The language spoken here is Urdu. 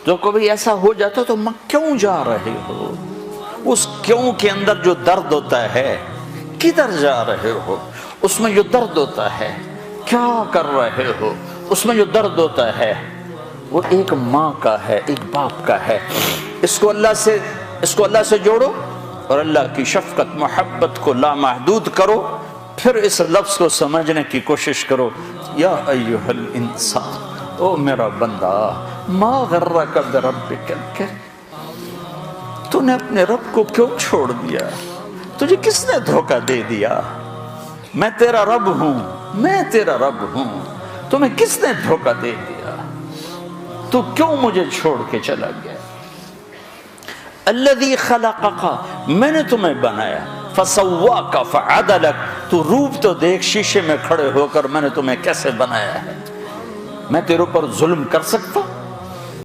تو کبھی ایسا ہو جاتا تو میں کیوں جا رہے ہو؟ اس کیوں کے اندر جو درد ہوتا ہے، کدھر جا رہے ہو اس میں جو درد ہوتا ہے، کیا کر رہے ہو اس میں جو درد ہوتا ہے، وہ ایک ماں کا ہے، ایک باپ کا ہے۔ اس کو اللہ سے جوڑو اور اللہ کی شفقت محبت کو لامحدود کرو، پھر اس لفظ کو سمجھنے کی کوشش کرو، یا ایھا الانسان، او میرا بندہ، ما غرک بربک الکریم، تو نے اپنے رب کو کیوں چھوڑ دیا؟ تجھے کس نے دھوکہ دے دیا؟ میں تیرا رب ہوں، میں تیرا رب ہوں، تمہیں کس نے دھوکہ دے دیا؟ تو کیوں مجھے چھوڑ کے چلا گیا؟ الذی خلقک، میں نے تمہیں بنایا، فسواک فعدلک، تو روپ تو دیکھ شیشے میں کھڑے ہو کر میں نے تمہیں کیسے بنایا ہے۔ میں تیرے اوپر ظلم کر سکتا